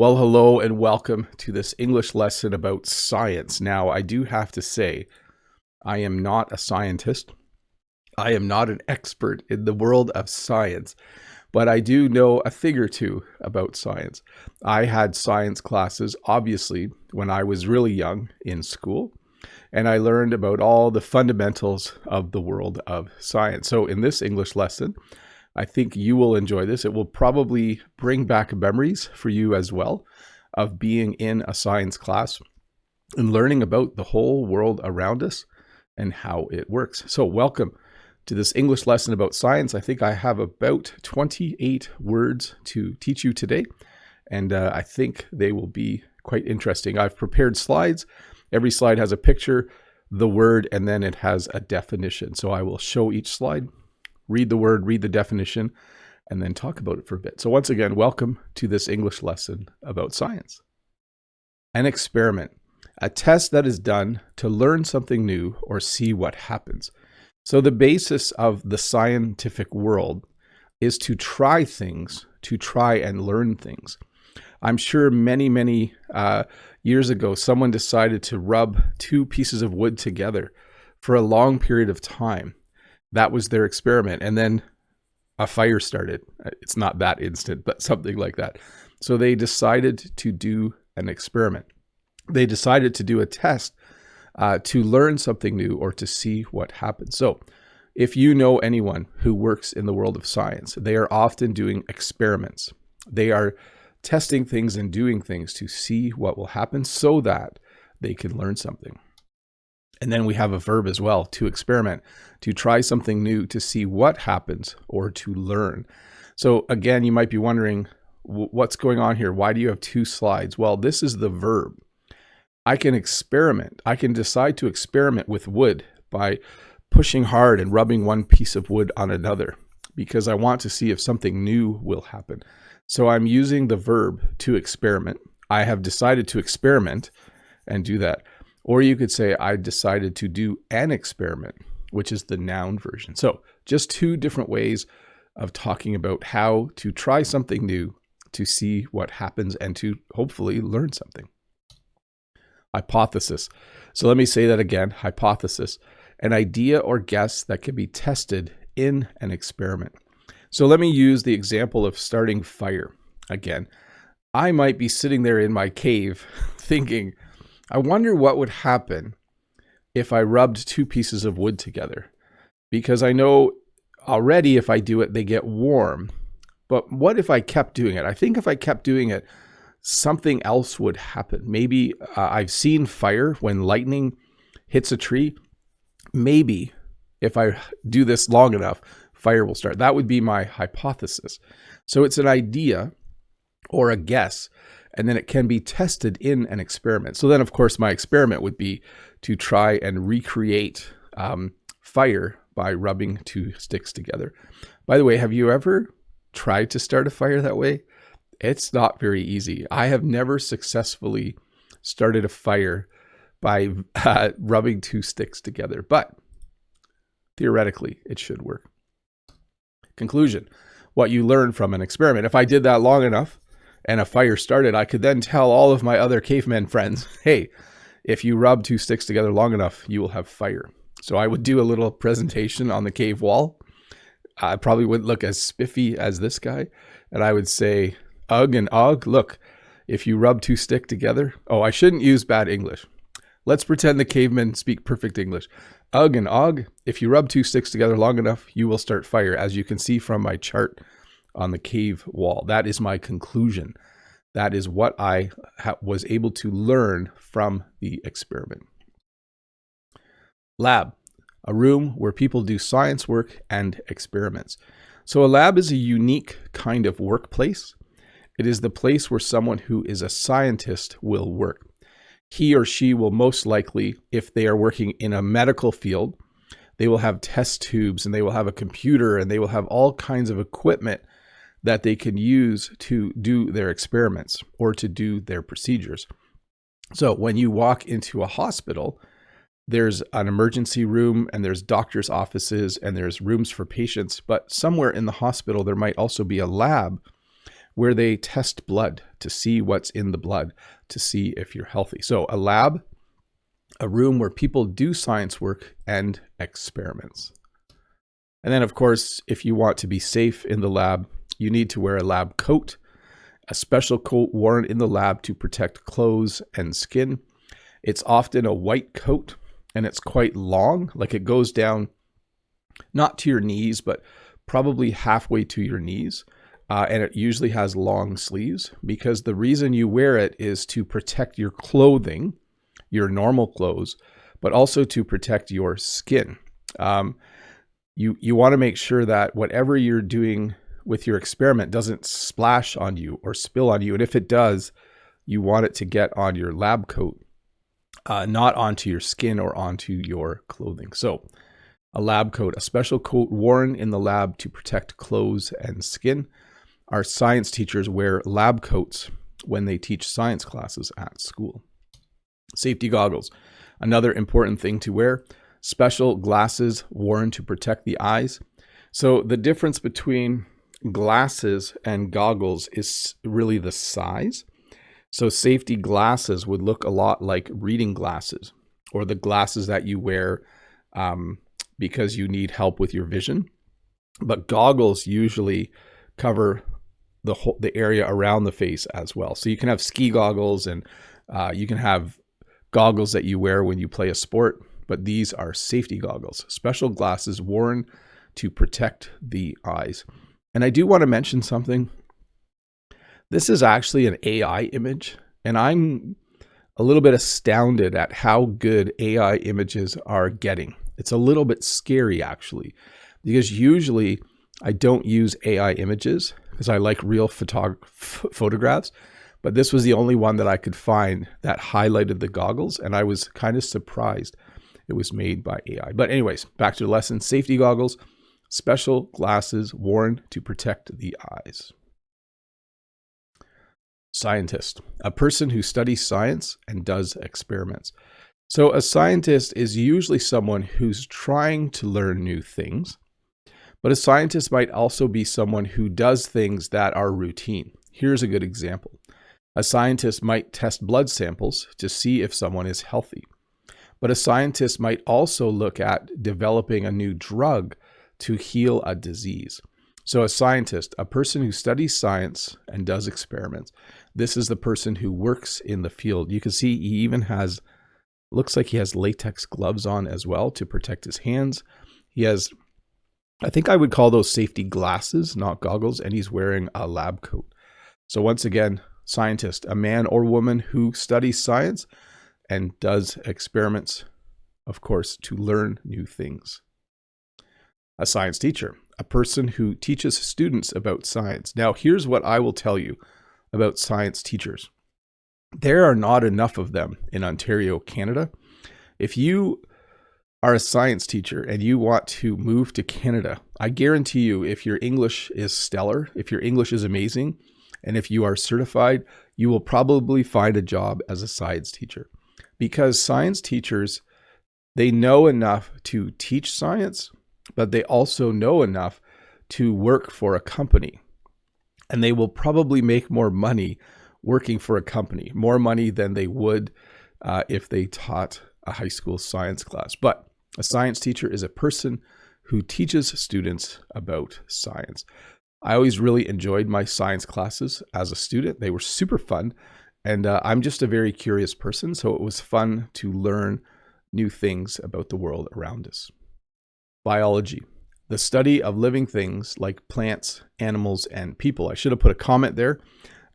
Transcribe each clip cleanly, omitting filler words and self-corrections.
Well, hello and welcome to this English lesson about science. Now, I do have to say, I am not a scientist. I am not an expert in the world of science, but I do know a thing or two about science. I had science classes, obviously, when I was really young in school, and I learned about all the fundamentals of the world of science. So in this English lesson, I think you will enjoy this. It will probably bring back memories for you as well of being in a science class and learning about the whole world around us and how it works. So welcome to this English lesson about science. I think I have about 28 words to teach you today, and I think they will be quite interesting. I've prepared slides. Every slide has a picture, the word, and then it has a definition. So I will show each slide, read the word, read the definition, and then talk about it for a bit. So once again, welcome to this English lesson about science. An experiment, a test that is done to learn something new or see what happens. So the basis of the scientific world is to try things, to try and learn things. I'm sure many years ago, someone decided to rub two pieces of wood together for a long period of time. That was their experiment. And then a fire started. It's not that instant, but something like that. So they decided to do an experiment. They decided to do a test to learn something new or to see what happens. So if you know anyone who works in the world of science, they are often doing experiments. They are testing things and doing things to see what will happen so that they can learn something. And then we have a verb as well, to experiment, to try something new, to see what happens or to learn. So again, you might be wondering, what's going on here? Why do you have two slides? Well, this is the verb. I can experiment. I can decide to experiment with wood by pushing hard and rubbing one piece of wood on another because I want to see if something new will happen. So I'm using the verb to experiment. I have decided to experiment and do that. Or you could say, I decided to do an experiment, which is the noun version. So just two different ways of talking about how to try something new to see what happens and to hopefully learn something. Hypothesis. So let me say that again, hypothesis, an idea or guess that can be tested in an experiment. So let me use the example of starting fire again. I might be sitting there in my cave thinking, I wonder what would happen if I rubbed two pieces of wood together, because I know already if I do it, they get warm. But what if I kept doing it? I think if I kept doing it, something else would happen. Maybe I've seen fire when lightning hits a tree. Maybe if I do this long enough, fire will start. That would be my hypothesis. So it's an idea or a guess, and then it can be tested in an experiment. So then, of course, my experiment would be to try and recreate fire by rubbing two sticks together. By the way, have you ever tried to start a fire that way? It's not very easy. I have never successfully started a fire by rubbing two sticks together, but theoretically, it should work. Conclusion, what you learn from an experiment. If I did that long enough, and a fire started, I could then tell all of my other cavemen friends, hey, if you rub two sticks together long enough, you will have fire. So I would do a little presentation on the cave wall. I probably wouldn't look as spiffy as this guy. And I would say, ugh and og, look, if you rub two sticks together, I shouldn't use bad English. Let's pretend the cavemen speak perfect English. Ugh and og, if you rub two sticks together long enough, you will start fire, as you can see from my chart on the cave wall. That is my conclusion. That is what I was able to learn from the experiment. Lab, a room where people do science work and experiments. So a lab is a unique kind of workplace. It is the place where someone who is a scientist will work. He or she will most likely, if they are working in a medical field, they will have test tubes and they will have a computer and they will have all kinds of equipment that they can use to do their experiments or to do their procedures. So when you walk into a hospital, there's an emergency room and there's doctor's offices and there's rooms for patients, but somewhere in the hospital, there might also be a lab where they test blood to see what's in the blood, to see if you're healthy. So a lab, a room where people do science work and experiments. And then, of course, if you want to be safe in the lab, you need to wear a lab coat, a special coat worn in the lab to protect clothes and skin. It's often a white coat, and it's quite long, like it goes down not to your knees, but probably halfway to your knees. And it usually has long sleeves, because the reason you wear it is to protect your clothing, your normal clothes, but also to protect your skin. You want to make sure that whatever you're doing with your experiment doesn't splash on you or spill on you. And if it does, you want it to get on your lab coat, not onto your skin or onto your clothing. So a lab coat, a special coat worn in the lab to protect clothes and skin. Our science teachers wear lab coats when they teach science classes at school. Safety goggles, another important thing to wear. Special glasses worn to protect the eyes. So the difference between glasses and goggles is really the size. So safety glasses would look a lot like reading glasses, or the glasses that you wear because you need help with your vision. But goggles usually cover the area around the face as well. So you can have ski goggles, and you can have goggles that you wear when you play a sport, but these are safety goggles, special glasses worn to protect the eyes. And I do want to mention something. This is actually an AI image, and I'm a little bit astounded at how good AI images are getting. It's a little bit scary, actually, because usually I don't use AI images because I like real photographs, but this was the only one that I could find that highlighted the goggles, and I was kind of surprised it was made by AI. But anyways, back to the lesson. Safety goggles, special glasses worn to protect the eyes. Scientist, a person who studies science and does experiments. So a scientist is usually someone who's trying to learn new things, but a scientist might also be someone who does things that are routine. Here's a good example. A scientist might test blood samples to see if someone is healthy, but a scientist might also look at developing a new drug to heal a disease. So a scientist, a person who studies science and does experiments. This is the person who works in the field. You can see he even has, looks like he has latex gloves on as well to protect his hands. He has, I think I would call those safety glasses, not goggles, and he's wearing a lab coat. So once again, scientist, a man or woman who studies science and does experiments, of course, to learn new things. A science teacher, a person who teaches students about science. Now, here's what I will tell you about science teachers. There are not enough of them in Ontario, Canada. If you are a science teacher and you want to move to Canada, I guarantee you, if your English is stellar, if your English is amazing, and if you are certified, you will probably find a job as a science teacher. Because science teachers, they know enough to teach science, but they also know enough to work for a company. And they will probably make more money working for a company, more money than they would if they taught a high school science class. But a science teacher is a person who teaches students about science. I always really enjoyed my science classes as a student. They were super fun. And I'm just a very curious person, so it was fun to learn new things about the world around us. Biology, the study of living things like plants, animals, and people. I should have put a comment there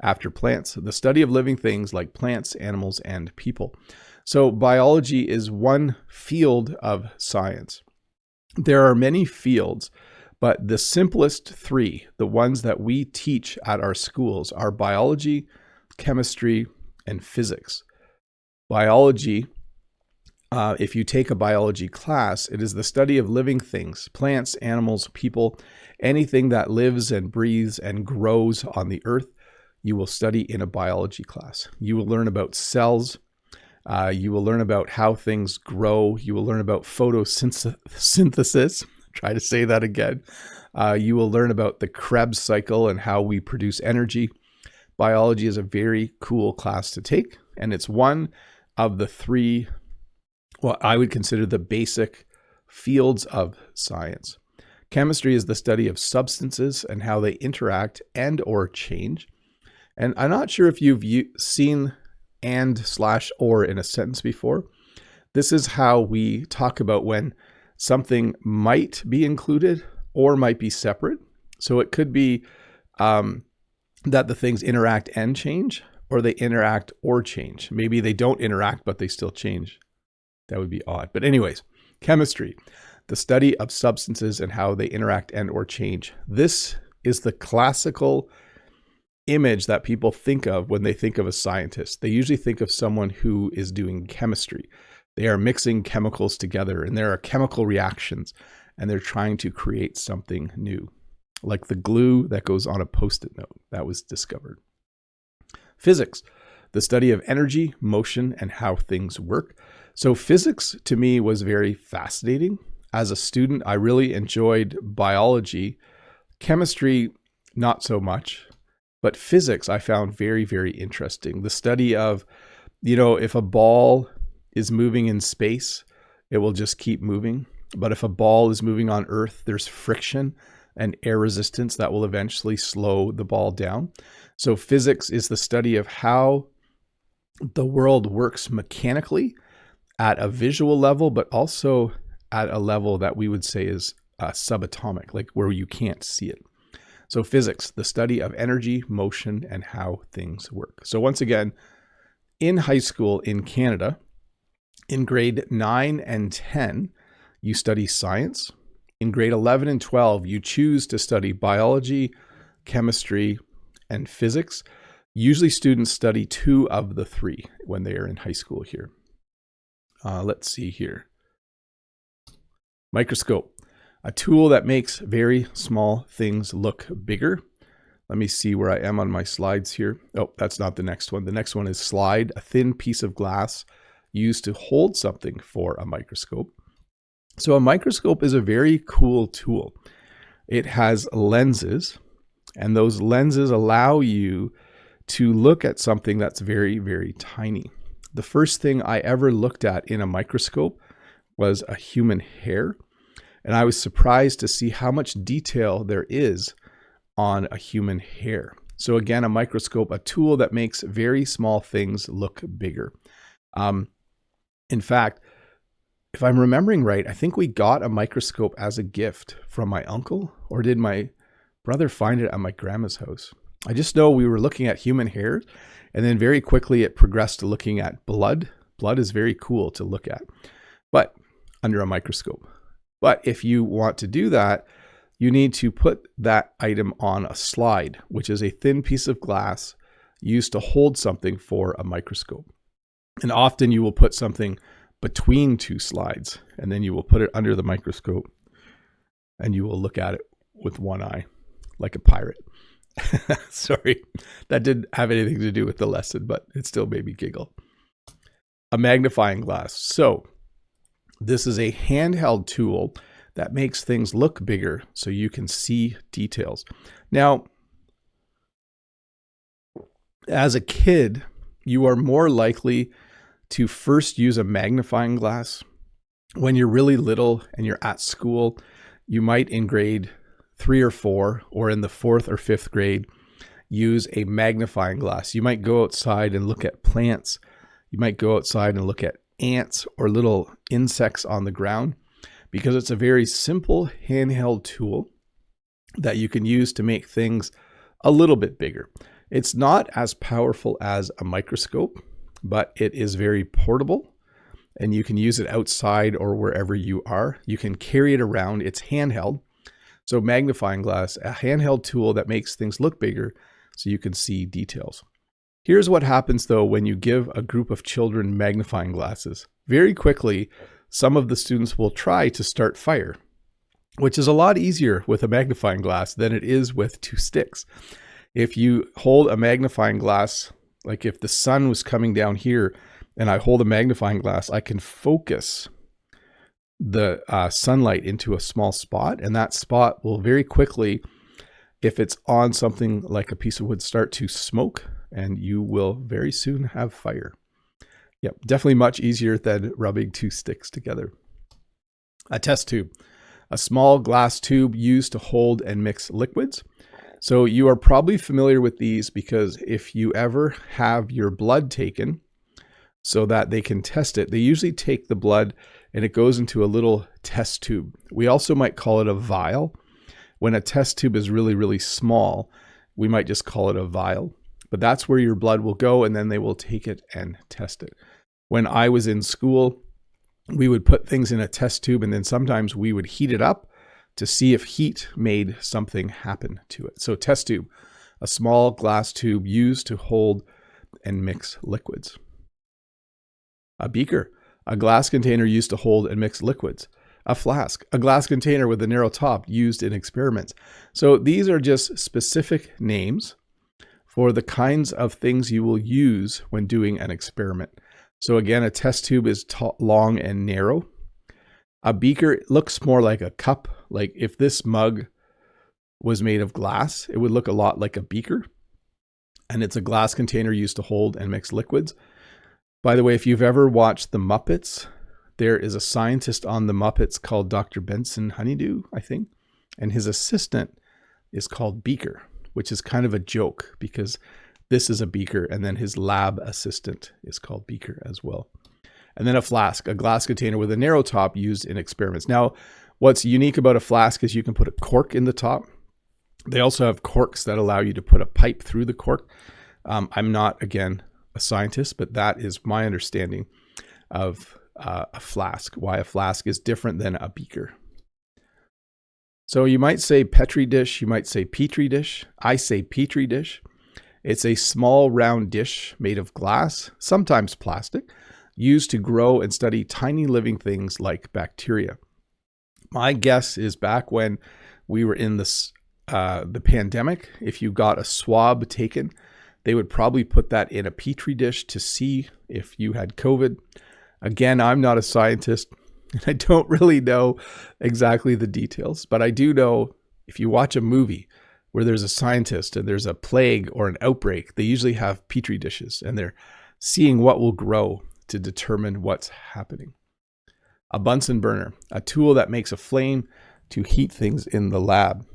after plants. The study of living things like plants, animals, and people. So biology is one field of science. There are many fields, but the simplest three, the ones that we teach at our schools, are biology, chemistry, and physics. Biology, if you take a biology class, it is the study of living things, plants, animals, people, anything that lives and breathes and grows on the earth, you will study in a biology class. You will learn about cells. You will learn about how things grow. You will learn about photosynthesis. Try to say that again. You will learn about the Krebs cycle and how we produce energy. Biology is a very cool class to take, and it's one of the three, what I would consider the basic fields of science. Chemistry is the study of substances and how they interact and or change. And I'm not sure if you've seen and/or in a sentence before. This is how we talk about when something might be included or might be separate. So it could be that the things interact and change, or they interact or change. Maybe they don't interact, but they still change. That would be odd. But anyways, chemistry, the study of substances and how they interact and or change. This is the classical image that people think of when they think of a scientist. They usually think of someone who is doing chemistry. They are mixing chemicals together, and there are chemical reactions, and they're trying to create something new, like the glue that goes on a Post-it note that was discovered. Physics, the study of energy, motion, and how things work. So physics to me was very fascinating. As a student, I really enjoyed biology. Chemistry, not so much. But physics I found very, very interesting. The study of, if a ball is moving in space, it will just keep moving. But if a ball is moving on Earth, there's friction and air resistance that will eventually slow the ball down. So physics is the study of how the world works mechanically at a visual level, but also at a level that we would say is subatomic, like where you can't see it. So physics, the study of energy, motion, and how things work. So once again, in high school in Canada, in grade 9 and 10, you study science. In grade 11 and 12, you choose to study biology, chemistry, and physics. Usually students study 2 of the 3 when they are in high school here. Let's see here. Microscope, a tool that makes very small things look bigger. Let me see where I am on my slides here. Oh, that's not the next one. The next one is slide, a thin piece of glass used to hold something for a microscope. So a microscope is a very cool tool. It has lenses, and those lenses allow you to look at something that's very, very tiny. The first thing I ever looked at in a microscope was a human hair. And I was surprised to see how much detail there is on a human hair. So again, a microscope, a tool that makes very small things look bigger. In fact, if I'm remembering right, I think we got a microscope as a gift from my uncle, or did my brother find it at my grandma's house? I just know we were looking at human hair, and then very quickly it progressed to looking at blood. Blood is very cool to look at, but under a microscope. But if you want to do that, you need to put that item on a slide, which is a thin piece of glass used to hold something for a microscope. And often you will put something between 2 slides, and then you will put it under the microscope, and you will look at it with one eye, like a pirate. Sorry, that didn't have anything to do with the lesson, but it still made me giggle. A magnifying glass. So this is a handheld tool that makes things look bigger so you can see details. Now, as a kid, you are more likely to first use a magnifying glass. When you're really little and you're at school, you might in grade 3 or 4 or in the 4th or 5th grade use a magnifying glass. You might go outside and look at plants. You might go outside and look at ants or little insects on the ground, because it's a very simple handheld tool that you can use to make things a little bit bigger. It's not as powerful as a microscope, but it is very portable, and you can use it outside or wherever you are. You can carry it around. It's handheld. So magnifying glass, a handheld tool that makes things look bigger so you can see details. Here's what happens though when you give a group of children magnifying glasses. Very quickly, some of the students will try to start fire, which is a lot easier with a magnifying glass than it is with 2 sticks. If you hold a magnifying glass, like if the sun was coming down here and I hold a magnifying glass, I can focus the sunlight into a small spot, and that spot will very quickly, if it's on something like a piece of wood, start to smoke, and you will very soon have fire. Yep, definitely much easier than rubbing two sticks together. A test tube, a small glass tube used to hold and mix liquids. So you are probably familiar with these because if you ever have your blood taken so that they can test it, they usually take the blood and it goes into a little test tube. We also might call it a vial. When a test tube is really, really small, we might just call it a vial. But that's where your blood will go, and then they will take it and test it. When I was in school, we would put things in a test tube, and then sometimes we would heat it up to see if heat made something happen to it. So test tube, a small glass tube used to hold and mix liquids. A beaker, a glass container used to hold and mix liquids. A flask, a glass container with a narrow top used in experiments. So these are just specific names for the kinds of things you will use when doing an experiment. So again, a test tube is long and narrow. A beaker looks more like a cup. Like if this mug was made of glass, it would look a lot like a beaker. And it's a glass container used to hold and mix liquids. By the way, if you've ever watched The Muppets, there is a scientist on The Muppets called Dr. Benson Honeydew, I think. And his assistant is called Beaker, which is kind of a joke because this is a beaker and then his lab assistant is called Beaker as well. And then a flask, a glass container with a narrow top used in experiments. Now, what's unique about a flask is you can put a cork in the top. They also have corks that allow you to put a pipe through the cork. I'm not, again, a scientist, but that is my understanding of a flask, why a flask is different than a beaker. So you might say petri dish, you might say petri dish. I say petri dish. It's a small round dish made of glass, sometimes plastic, used to grow and study tiny living things like bacteria. My guess is back when we were in the pandemic, if you got a swab taken, they would probably put that in a petri dish to see if you had COVID. Again, I'm not a scientist. I don't really know exactly the details, but I do know if you watch a movie where there's a scientist and there's a plague or an outbreak, they usually have petri dishes and they're seeing what will grow to determine what's happening. A Bunsen burner, a tool that makes a flame to heat things in the lab.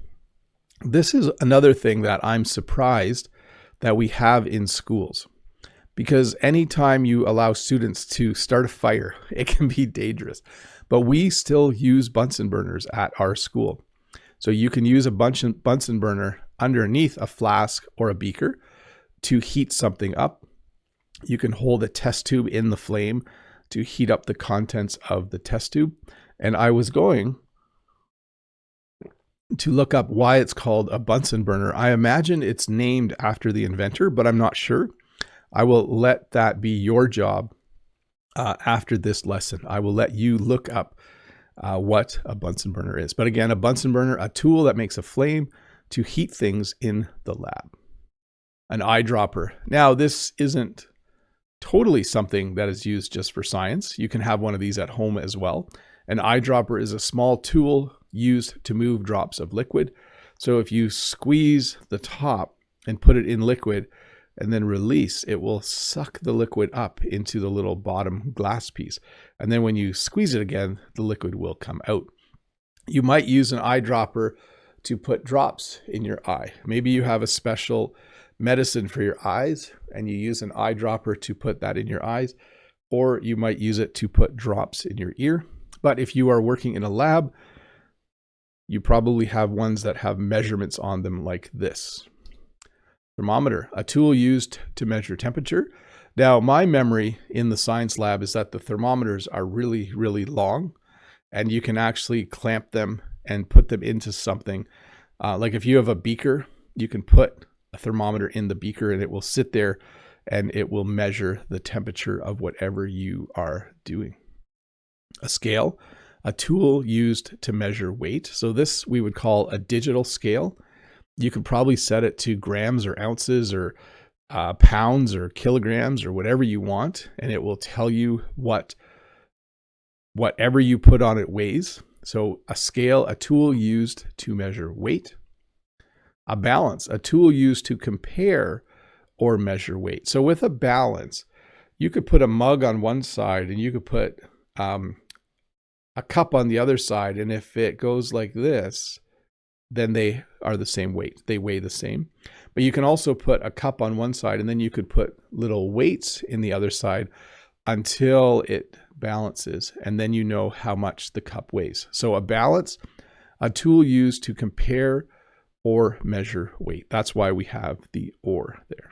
This is another thing that I'm surprised that we have in schools. Because anytime you allow students to start a fire, it can be dangerous. But we still use Bunsen burners at our school. So you can use a Bunsen burner underneath a flask or a beaker to heat something up. You can hold a test tube in the flame to heat up the contents of the test tube. And I was going to look up why it's called a Bunsen burner. I imagine it's named after the inventor, but I'm not sure. I will let that be your job after this lesson. I will let you look up what a Bunsen burner is. But again, a Bunsen burner, a tool that makes a flame to heat things in the lab. An eyedropper. Now, this isn't totally something that is used just for science. You can have one of these at home as well. An eyedropper is a small tool used to move drops of liquid. So if you squeeze the top and put it in liquid, and then release, it will suck the liquid up into the little bottom glass piece. And then when you squeeze it again, the liquid will come out. You might use an eyedropper to put drops in your eye. Maybe you have a special medicine for your eyes and you use an eyedropper to put that in your eyes, or you might use it to put drops in your ear. But if you are working in a lab, you probably have ones that have measurements on them like this. Thermometer, a tool used to measure temperature. Now, my memory in the science lab is that the thermometers are really, really long, and you can actually clamp them and put them into something. Like if you have a beaker, you can put a thermometer in the beaker and it will sit there and it will measure the temperature of whatever you are doing. A scale, a tool used to measure weight. So this we would call a digital scale. You could probably set it to grams or ounces or pounds or kilograms or whatever you want, and it will tell you what Whatever you put on it weighs. So a scale, a tool used to measure weight. A balance, a tool used to compare or measure weight. So with a balance, you could put a mug on one side and you could put a cup on the other side. And if it goes like this, then they are the same weight. They weigh the same. But you can also put a cup on one side and then you could put little weights in the other side until it balances. And then you know how much the cup weighs. So a balance, a tool used to compare or measure weight. That's why we have the or there.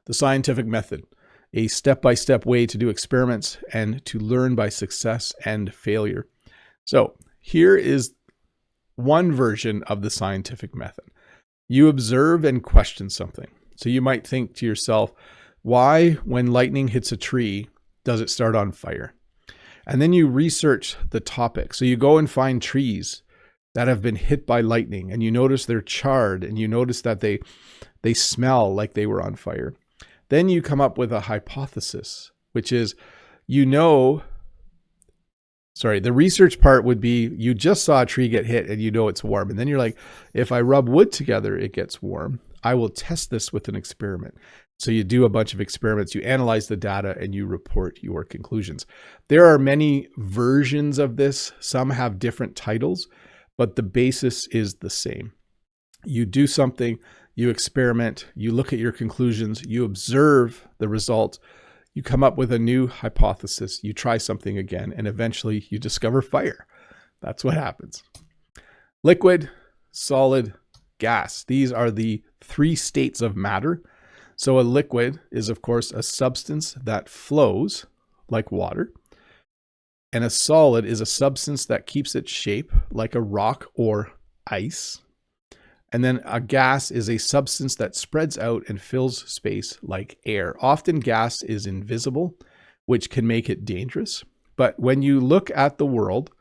The scientific method, a step-by-step way to do experiments and to learn by success and failure. So here is one version of the scientific method. You observe and question something. So you might think to yourself, why, when lightning hits a tree, does it start on fire? And then you research the topic. So you go and find trees that have been hit by lightning, and you notice they're charred, and you notice that they smell like they were on fire. Then you come up with a hypothesis, which is, the research part would be you just saw a tree get hit and you know it's warm. And then you're like, if I rub wood together, it gets warm. I will test this with an experiment. So you do a bunch of experiments, you analyze the data, and you report your conclusions. There are many versions of this. Some have different titles, but the basis is the same. You do something, you experiment, you look at your conclusions, you observe the results, you come up with a new hypothesis, you try something again, and eventually you discover fire. That's what happens. Liquid, solid, gas. These are the three states of matter. So a liquid is, of course, a substance that flows like water. And a solid is a substance that keeps its shape like a rock or ice. And then a gas is a substance that spreads out and fills space like air. Often gas is invisible, which can make it dangerous. But when you look at the world,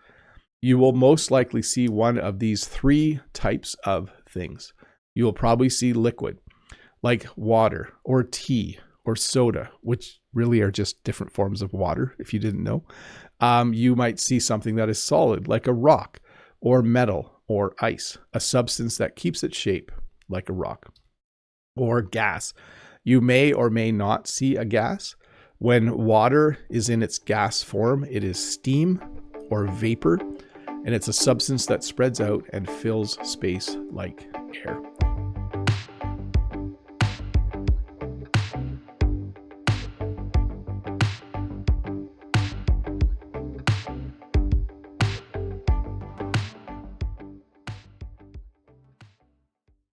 you will most likely see one of these three types of things. You will probably see liquid, like water or tea or soda, which really are just different forms of water, if you didn't know. You might see something that is solid, like a rock, or metal, or ice, a substance that keeps its shape like a rock. Or gas. You may or may not see a gas. When water is in its gas form, it is steam or vapor, and it's a substance that spreads out and fills space like air.